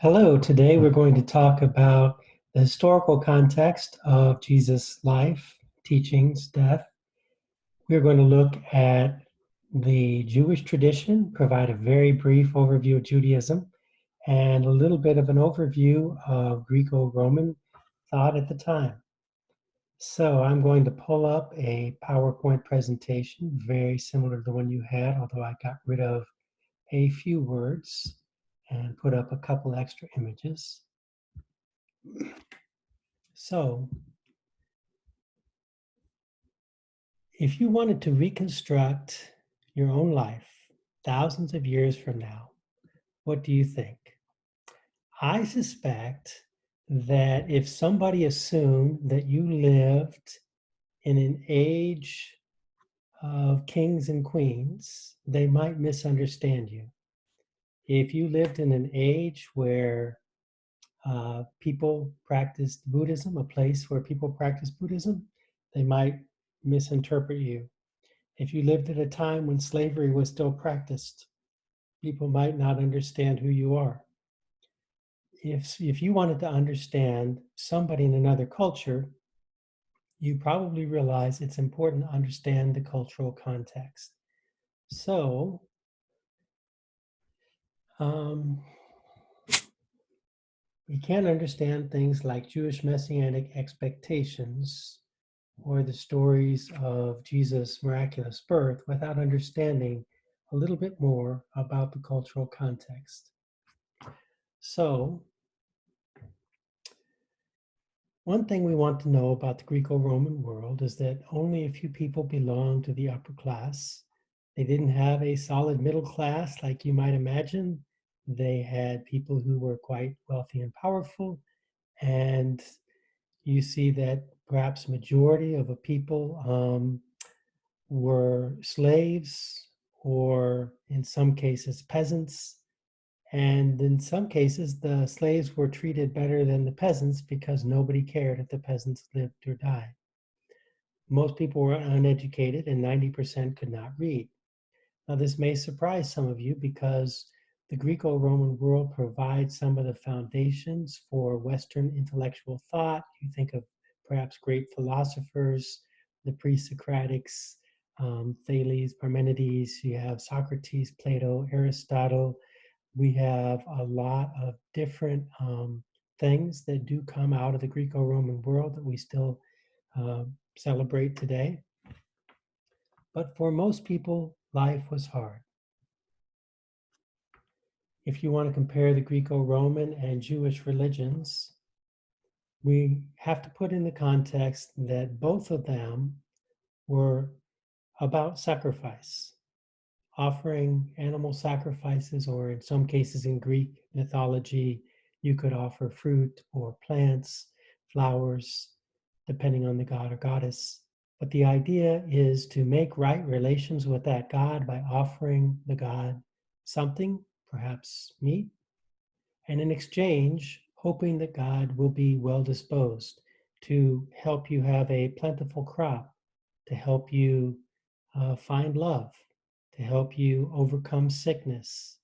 Hello, today we're going to talk about the historical context of Jesus' life, teachings, death. We're going to look at the Jewish tradition, provide a very brief overview of Judaism, and a little bit of an overview of Greco-Roman thought at the time. So I'm going to pull up a PowerPoint presentation, very similar to the one you had, although I got rid of a few words and put up a couple extra images. So, if you wanted to reconstruct your own life thousands of years from now, what do you think? I suspect that if somebody assumed that you lived in an age of kings and queens, they might misunderstand you. If you lived in an age where people practiced Buddhism, a place where people practice Buddhism, they might misinterpret you. If you lived at a time when slavery was still practiced, people might not understand who you are. If you wanted to understand somebody in another culture, you probably realize it's important to understand the cultural context. So, we can't understand things like Jewish messianic expectations or the stories of Jesus' miraculous birth without understanding a little bit more about the cultural context. So, one thing we want to know about the Greco-Roman world is that only a few people belonged to the upper class. They didn't have a solid middle class like you might imagine. They had people who were quite wealthy and powerful, and you see that perhaps majority of the people were slaves, or in some cases peasants. And in some cases, the slaves were treated better than the peasants because nobody cared if the peasants lived or died. Most people were uneducated and 90% could not read. Now, this may surprise some of you because the Greco-Roman world provides some of the foundations for Western intellectual thought. You think of perhaps great philosophers, the pre-Socratics, Thales, Parmenides, you have Socrates, Plato, Aristotle. We have a lot of different things that do come out of the Greco-Roman world that we still celebrate today. But for most people, life was hard. If you want to compare the Greco-Roman and Jewish religions, we have to put in the context that both of them were about sacrifice, offering animal sacrifices, or in some cases in Greek mythology, you could offer fruit or plants, flowers, depending on the god or goddess. But the idea is to make right relations with that god by offering the god something, perhaps meat, and in exchange, hoping that God will be well disposed to help you have a plentiful crop, to help you find love, to help you overcome sickness,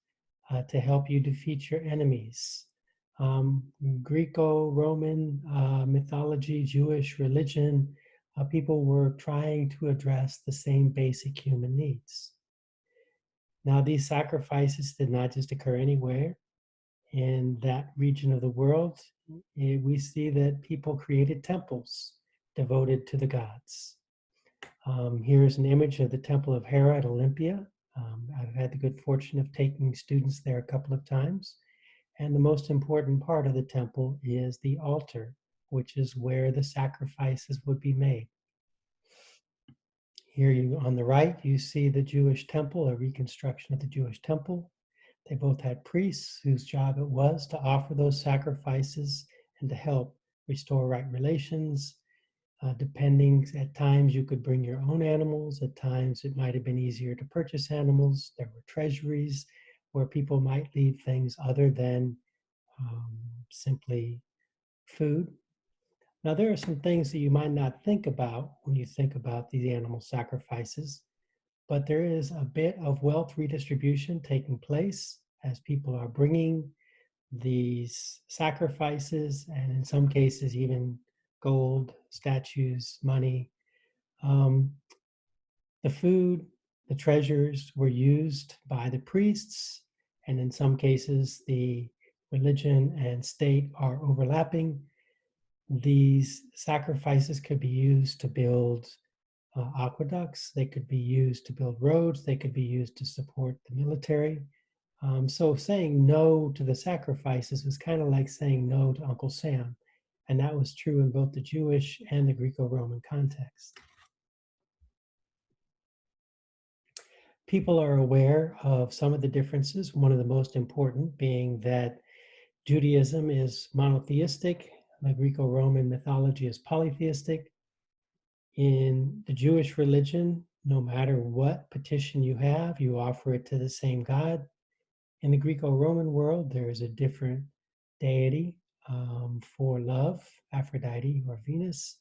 to help you defeat your enemies. Greco-Roman mythology, Jewish religion, people were trying to address the same basic human needs. Now, these sacrifices did not just occur anywhere. In that region of the world, we see that people created temples devoted to the gods. Here's an image of the Temple of Hera at Olympia. I've had the good fortune of taking students there a couple of times. And the most important part of the temple is the altar, which is where the sacrifices would be made. Here on the right, you see the Jewish temple, a reconstruction of the Jewish temple. They both had priests whose job it was to offer those sacrifices and to help restore right relations. Depending, at times you could bring your own animals. At times it might have been easier to purchase animals. There were treasuries where people might leave things other than simply food. Now, there are some things that you might not think about when you think about these animal sacrifices, but there is a bit of wealth redistribution taking place as people are bringing these sacrifices, and in some cases, even gold, statues, money. Um, the food, the treasures were used by the priests, and in some cases, the religion and state are overlapping. These sacrifices could be used to build aqueducts, they could be used to build roads, they could be used to support the military. So saying no to the sacrifices was kind of like saying no to Uncle Sam. And that was true in both the Jewish and the Greco-Roman context. People are aware of some of the differences, one of the most important being that Judaism is monotheistic, the Greco-Roman mythology is polytheistic. In the Jewish religion, no matter what petition you have, you offer it to the same God. In the Greco-Roman world, there is a different deity for love, Aphrodite or Venus,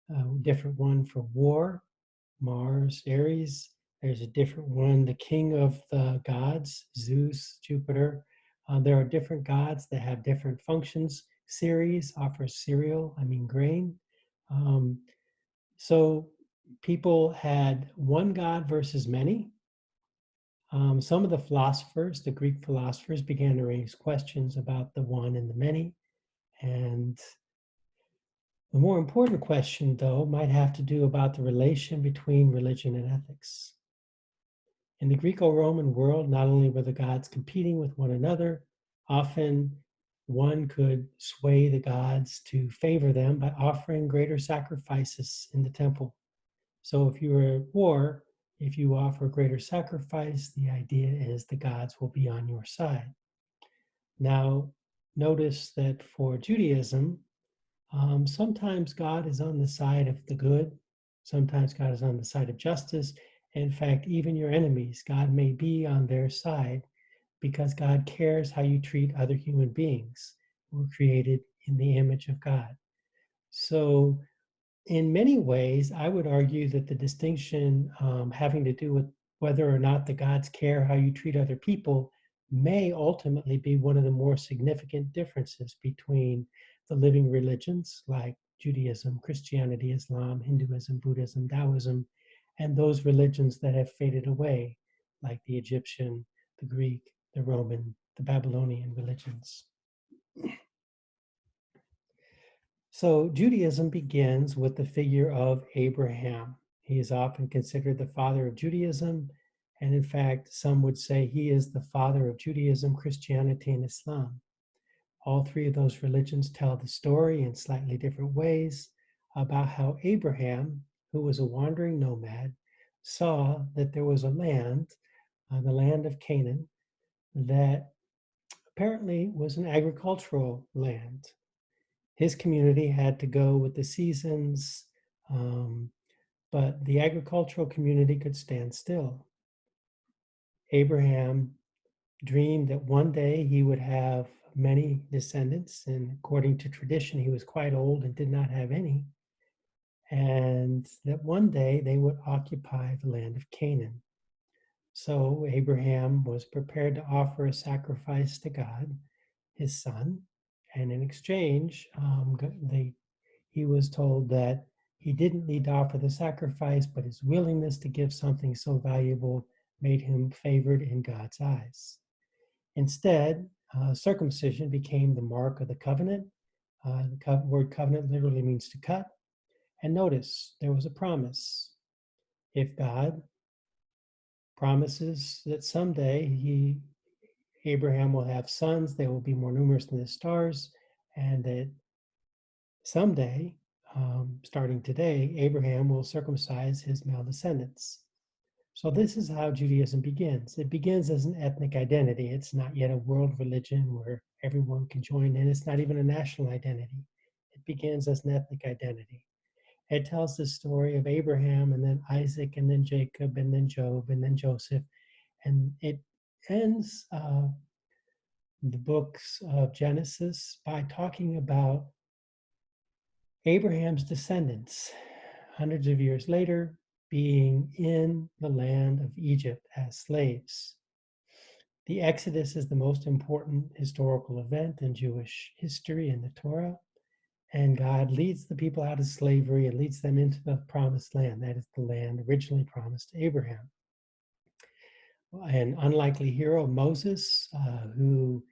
a different one for war, Mars, Ares. There's a different one, the king of the gods, Zeus, Jupiter. There are different gods that have different functions. Ceres offers cereal, I mean grain. Um, so people had one God versus many. Some of the philosophers, the Greek philosophers, began to raise questions about the one and the many. And the more important question, though, might have to do about the relation between religion and ethics. In the Greco-Roman world, not only were the gods competing with one another, often one could sway the gods to favor them by offering greater sacrifices in the temple. So if you're at war, if you offer greater sacrifice, the idea is the gods will be on your side. Now, notice that for Judaism, sometimes God is on the side of the good, sometimes God is on the side of justice. In fact, even your enemies, God may be on their side because God cares how you treat other human beings who were created in the image of God. So in many ways, I would argue that the distinction having to do with whether or not the gods care how you treat other people may ultimately be one of the more significant differences between the living religions like Judaism, Christianity, Islam, Hinduism, Buddhism, Taoism, and those religions that have faded away, like the Egyptian, the Greek, the Roman, the Babylonian religions. So Judaism begins with the figure of Abraham. He is often considered the father of Judaism, and in fact, some would say he is the father of Judaism, Christianity, and Islam. All three of those religions tell the story in slightly different ways about how Abraham, who was a wandering nomad, saw that there was a land, the land of Canaan, that apparently was an agricultural land. His community had to go with the seasons, um, but the agricultural community could stand still. Abraham dreamed that one day he would have many descendants, and according to tradition, he was quite old and did not have any, and that one day they would occupy the land of Canaan. So Abraham was prepared to offer a sacrifice to God, his son, and in exchange, he was told that he didn't need to offer the sacrifice, but his willingness to give something so valuable made him favored in God's eyes. Instead, circumcision became the mark of the covenant. The word covenant literally means to cut. And notice there was a promise. If God promises that someday Abraham will have sons, they will be more numerous than the stars, and that someday, starting today, Abraham will circumcise his male descendants. So this is how Judaism begins. It begins as an ethnic identity. It's not yet a world religion where everyone can join in. It's not even a national identity. It begins as an ethnic identity. It tells the story of Abraham and then Isaac and then Jacob and then Job and then Joseph. And it ends the books of Genesis by talking about Abraham's descendants, hundreds of years later, being in the land of Egypt as slaves. The Exodus is the most important historical event in Jewish history in the Torah, and God leads the people out of slavery and leads them into the promised land. That is the land originally promised to Abraham. An unlikely hero, Moses, who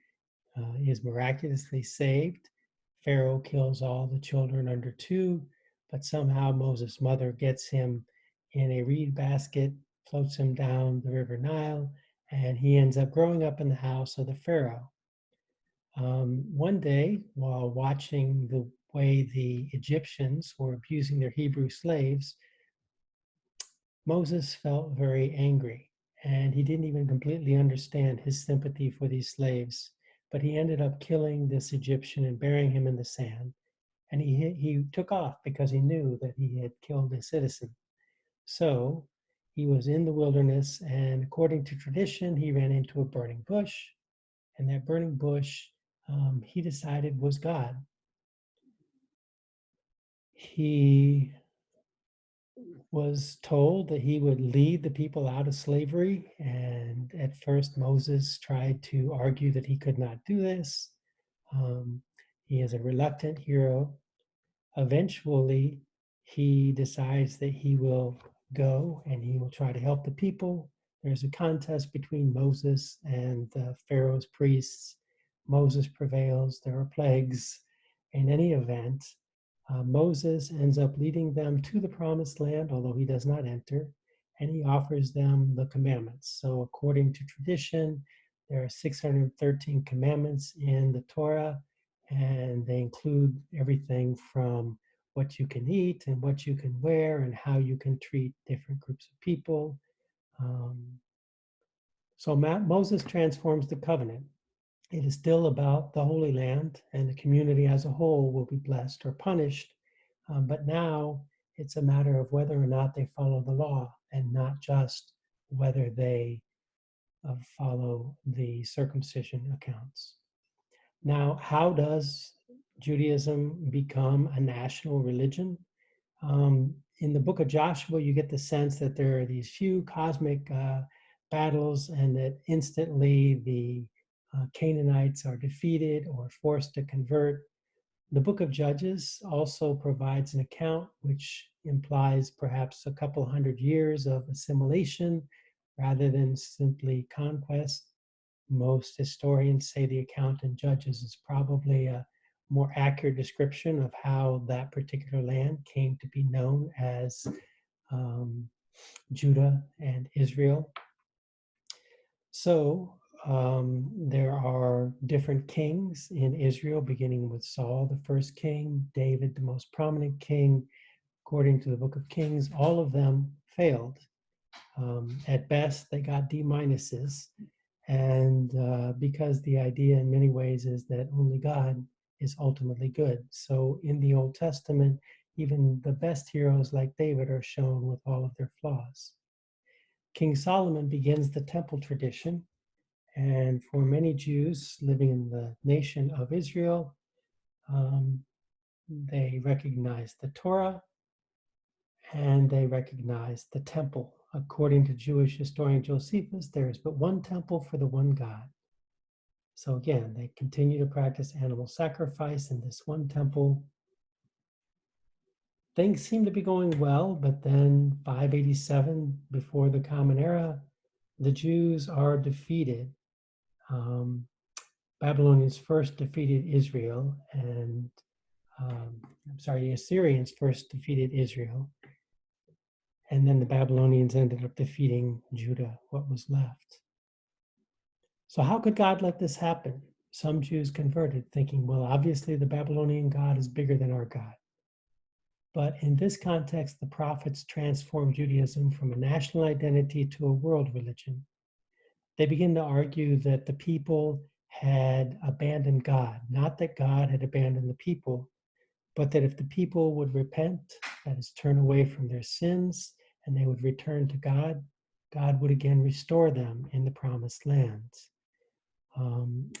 is miraculously saved. Pharaoh kills all the children under 2, but somehow Moses' mother gets him in a reed basket, floats him down the river Nile, and he ends up growing up in the house of the Pharaoh. One day, while watching the way the Egyptians were abusing their Hebrew slaves, Moses felt very angry, and he didn't even completely understand his sympathy for these slaves. But he ended up killing this Egyptian and burying him in the sand. And he took off because he knew that he had killed a citizen. So he was in the wilderness, and according to tradition, he ran into a burning bush. And that burning bush, he decided was God. He was told that he would lead the people out of slavery. And at first, Moses tried to argue that he could not do this. He is a reluctant hero. Eventually, he decides that he will go and he will try to help the people. There's a contest between Moses and the Pharaoh's priests. Moses prevails. There are plagues. In any event, Moses ends up leading them to the promised land, although he does not enter, and he offers them the commandments. So, according to tradition, there are 613 commandments in the Torah, and they include everything from what you can eat and what you can wear and how you can treat different groups of people. So Moses transforms the covenant. It is still about the Holy Land, and the community as a whole will be blessed or punished. But now it's a matter of whether or not they follow the law, and not just whether they follow the circumcision accounts. Now, how does Judaism become a national religion? In the book of Joshua, you get the sense that there are these few cosmic battles, and that instantly the Canaanites are defeated or forced to convert. The book of Judges also provides an account which implies perhaps a couple hundred years of assimilation rather than simply conquest. Most historians say the account in Judges is probably a more accurate description of how that particular land came to be known as Judah and Israel. So there are different kings in Israel, beginning with Saul, the first king, David, the most prominent king. According to the book of Kings, all of them failed. At best, they got D minuses. And because the idea in many ways is that only God is ultimately good. So in the Old Testament, even the best heroes like David are shown with all of their flaws. King Solomon begins the temple tradition. And for many Jews living in the nation of Israel, they recognize the Torah and they recognize the temple. According to Jewish historian Josephus, there is but one temple for the one God. So again, they continue to practice animal sacrifice in this one temple. Things seem to be going well, but then 587, before the Common Era, the Jews are defeated. Babylonians first defeated Israel, and the Assyrians first defeated Israel, and then the Babylonians ended up defeating Judah, what was left. So how could God let this happen? Some Jews converted, thinking, well, obviously the Babylonian God is bigger than our God. But in this context, the prophets transformed Judaism from a national identity to a world religion. They begin to argue that the people had abandoned God, not that God had abandoned the people, but that if the people would repent, that is, turn away from their sins, and they would return to God, God would again restore them in the promised land.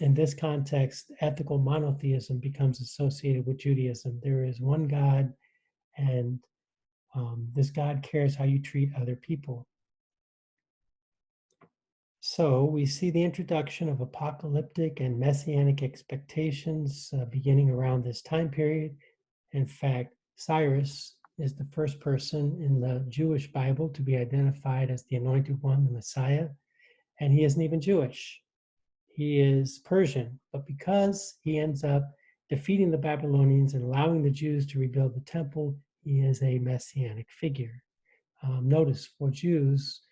In this context, ethical monotheism becomes associated with Judaism. There is one God, and this God cares how you treat other people. So we see the introduction of apocalyptic and messianic expectations beginning around this time period. In fact, Cyrus is the first person in the Jewish Bible to be identified as the Anointed One, the Messiah, and he isn't even Jewish. He is Persian, but because he ends up defeating the Babylonians and allowing the Jews to rebuild the temple, he is a messianic figure. Notice for Jews,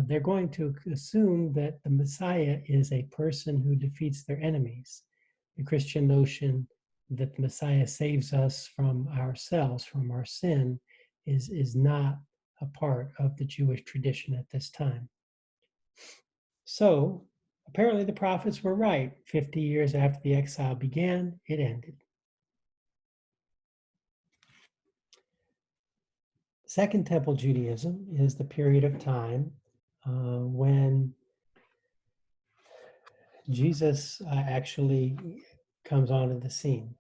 they're going to assume that the Messiah is a person who defeats their enemies. The Christian notion that the Messiah saves us from ourselves, from our sin, is not a part of the Jewish tradition at this time. So apparently the prophets were right. 50 years after the exile began, it ended. Second Temple Judaism is the period of time when Jesus actually comes onto the scene.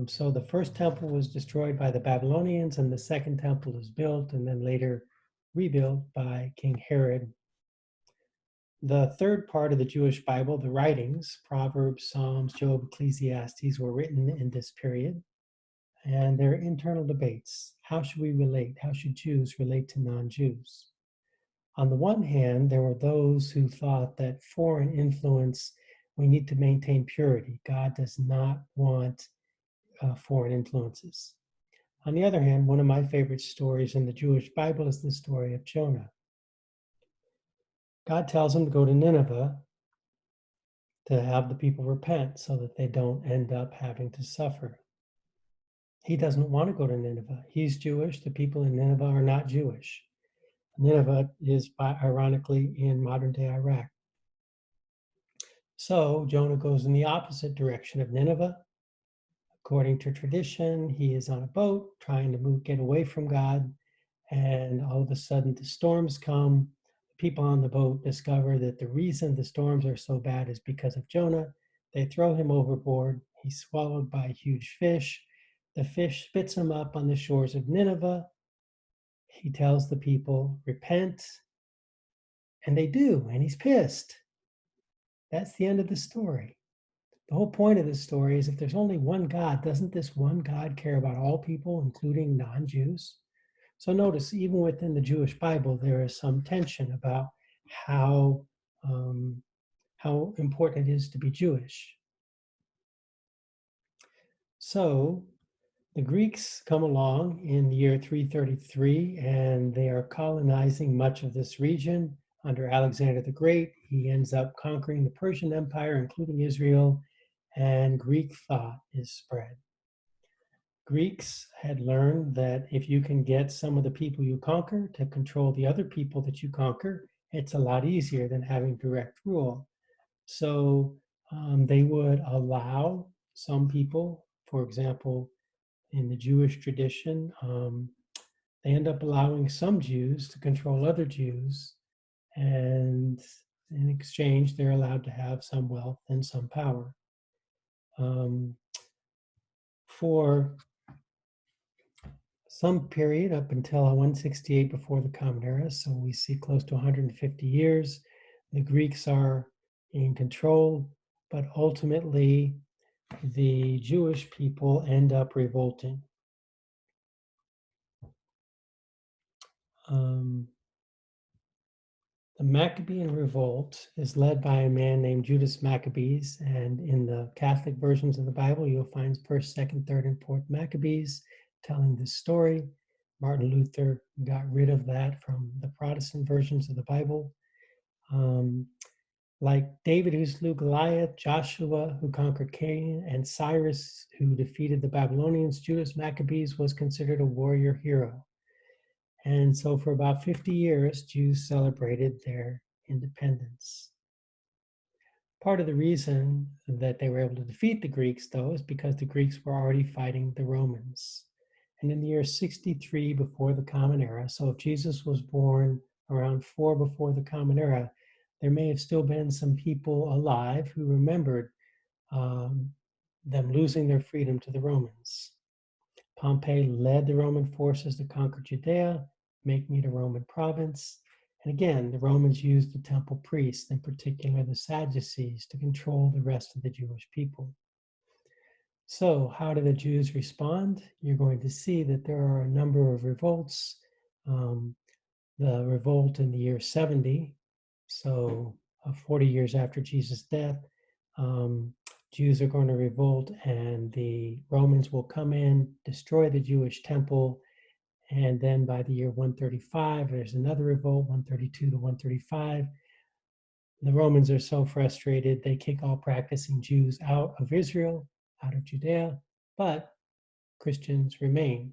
So the first temple was destroyed by the Babylonians, and the second temple is built and then later rebuilt by King Herod. The third part of the Jewish Bible, the writings, Proverbs, Psalms, Job, Ecclesiastes, were written in this period. And there are internal debates. How should we relate? How should Jews relate to non-Jews? On the one hand, there were those who thought that foreign influence, we need to maintain purity. God does not want foreign influences. On the other hand, one of my favorite stories in the Jewish Bible is the story of Jonah. God tells him to go to Nineveh to have the people repent so that they don't end up having to suffer. He doesn't want to go to Nineveh. He's Jewish. The people in Nineveh are not Jewish. Nineveh is, ironically, in modern-day Iraq. So Jonah goes in the opposite direction of Nineveh. According to tradition, he is on a boat trying to get away from God, and all of a sudden the storms come. The people on the boat discover that the reason the storms are so bad is because of Jonah. They throw him overboard. He's swallowed by a huge fish. The fish spits him up on the shores of Nineveh. He tells the people, repent, and they do, and he's pissed. That's the end of the story. The whole point of this story is if there's only one God, doesn't this one God care about all people, including non-Jews? So notice, even within the Jewish Bible, there is some tension about how important it is to be Jewish. So the Greeks come along in the year 333, and they are colonizing much of this region under Alexander the Great. He ends up conquering the Persian Empire, including Israel, and Greek thought is spread. Greeks had learned that if you can get some of the people you conquer to control the other people that you conquer, it's a lot easier than having direct rule. So they would allow some people, for example, in the Jewish tradition, they end up allowing some Jews to control other Jews, and in exchange, they're allowed to have some wealth and some power. For some period up until 168 before the Common Era, so we see close to 150 years, the Greeks are in control, but ultimately the Jewish people end up revolting. The Maccabean revolt is led by a man named Judas Maccabees, and in the Catholic versions of the Bible, you'll find 1st, 2nd, 3rd, and 4th Maccabees telling this story. Martin Luther got rid of that from the Protestant versions of the Bible. Like David who slew Goliath, Joshua who conquered Canaan, and Cyrus who defeated the Babylonians, Judas Maccabees was considered a warrior hero. And so for about 50 years, Jews celebrated their independence. Part of the reason that they were able to defeat the Greeks, though, is because the Greeks were already fighting the Romans. And in the year 63 before the Common Era, so if Jesus was born around 4 before the Common Era, there may have still been some people alive who remembered them losing their freedom to the Romans. Pompey led the Roman forces to conquer Judea, making it a Roman province. And again, the Romans used the temple priests, in particular the Sadducees, to control the rest of the Jewish people. So, how do the Jews respond? You're going to see that there are a number of revolts. The revolt in the year 70, so 40 years after Jesus' death, Jews are going to revolt, and the Romans will come in, destroy the Jewish temple, and then by the year 135, there's another revolt, 132 to 135. The Romans are so frustrated, they kick all practicing Jews out of Israel, out of Judea, but Christians remain.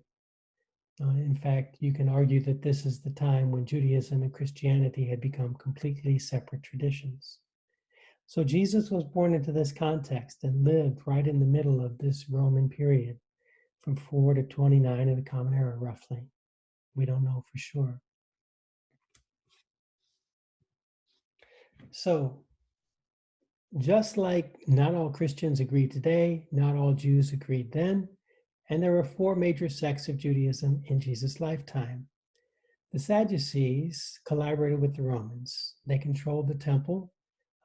In fact, you can argue that this is the time when Judaism and Christianity had become completely separate traditions. So Jesus was born into this context and lived right in the middle of this Roman period, from 4 to 29 of the Common Era, roughly. We don't know for sure. So, just like not all Christians agree today, not all Jews agreed then, and there were 4 major sects of Judaism in Jesus' lifetime. The Sadducees collaborated with the Romans. They controlled the temple.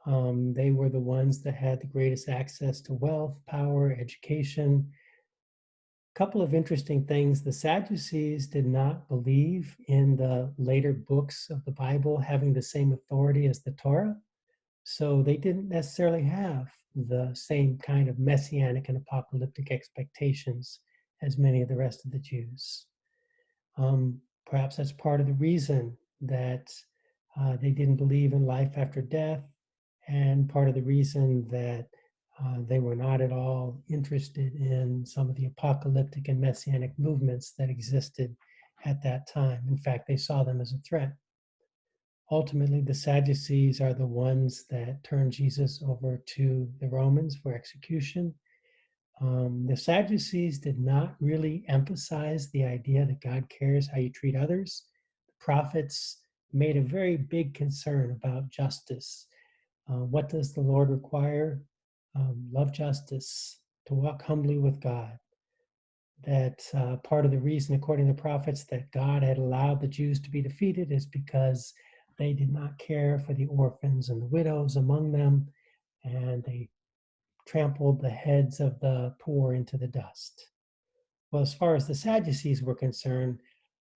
They were the ones that had the greatest access to wealth, power, education. A couple of interesting things. The Sadducees did not believe in the later books of the Bible having the same authority as the Torah. So they didn't necessarily have the same kind of messianic and apocalyptic expectations as many of the rest of the Jews. Perhaps that's part of the reason that they didn't believe in life after death, and part of the reason that they were not at all interested in some of the apocalyptic and messianic movements that existed at that time. In fact, they saw them as a threat. Ultimately, the Sadducees are the ones that turned Jesus over to the Romans for execution. The Sadducees did not really emphasize the idea that God cares how you treat others. The prophets made a very big concern about justice. What does the Lord require? Love justice, to walk humbly with God. That part of the reason, according to the prophets, that God had allowed the Jews to be defeated is because they did not care for the orphans and the widows among them, and they trampled the heads of the poor into the dust. Well, as far as the Sadducees were concerned,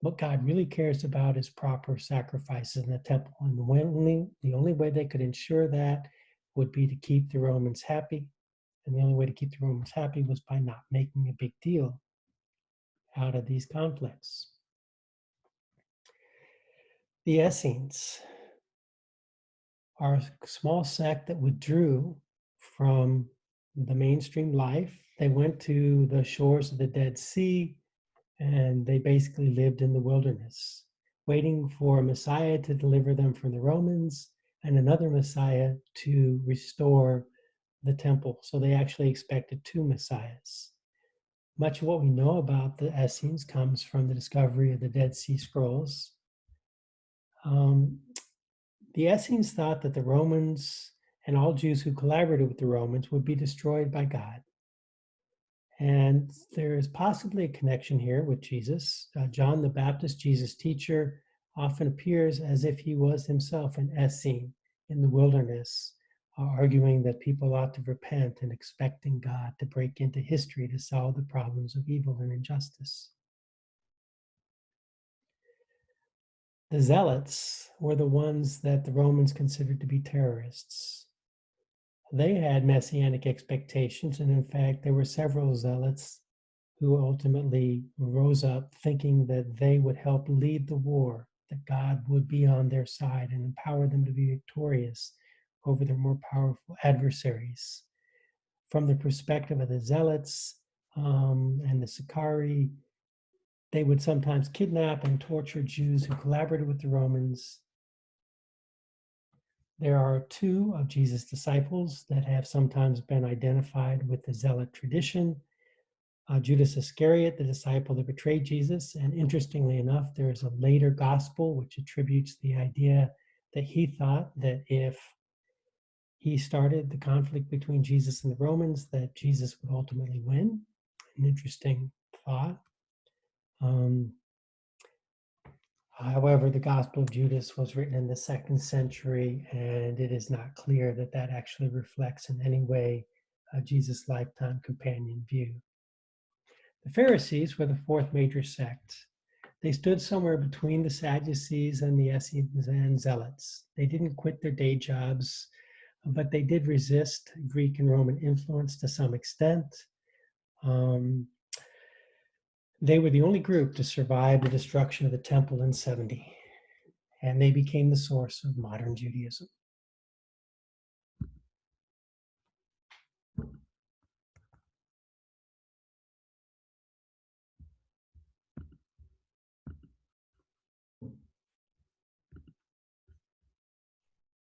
what God really cares about is proper sacrifices in the temple. And the only way they could ensure that would be to keep the Romans happy. And the only way to keep the Romans happy was by not making a big deal out of these conflicts. The Essenes are a small sect that withdrew from the mainstream life. They went to the shores of the Dead Sea, and they basically lived in the wilderness, waiting for a Messiah to deliver them from the Romans and another Messiah to restore the temple. So they actually expected 2 Messiahs. Much of what we know about the Essenes comes from the discovery of the Dead Sea Scrolls. The Essenes thought that the Romans and all Jews who collaborated with the Romans would be destroyed by God. And there is possibly a connection here with Jesus. John the Baptist, Jesus' teacher, often appears as if he was himself an Essene in the wilderness, arguing that people ought to repent and expecting God to break into history to solve the problems of evil and injustice. The Zealots were the ones that the Romans considered to be terrorists. They had messianic expectations, and in fact, there were several Zealots who ultimately rose up thinking that they would help lead the war, that God would be on their side and empower them to be victorious over their more powerful adversaries. From the perspective of the Zealots and the Sicarii, they would sometimes kidnap and torture Jews who collaborated with the Romans. There are 2 of Jesus' disciples that have sometimes been identified with the Zealot tradition. Judas Iscariot, the disciple that betrayed Jesus. And interestingly enough, there is a later gospel which attributes the idea that he thought that if he started the conflict between Jesus and the Romans, that Jesus would ultimately win. An interesting thought. However, the Gospel of Judas was written in the 2nd century, and it is not clear that that actually reflects in any way Jesus' lifetime companion view. The Pharisees were the 4th major sect. They stood somewhere between the Sadducees and the Essenes and Zealots. They didn't quit their day jobs, but they did resist Greek and Roman influence to some extent. Um, they were the only group to survive the destruction of the temple in 70, and they became the source of modern Judaism.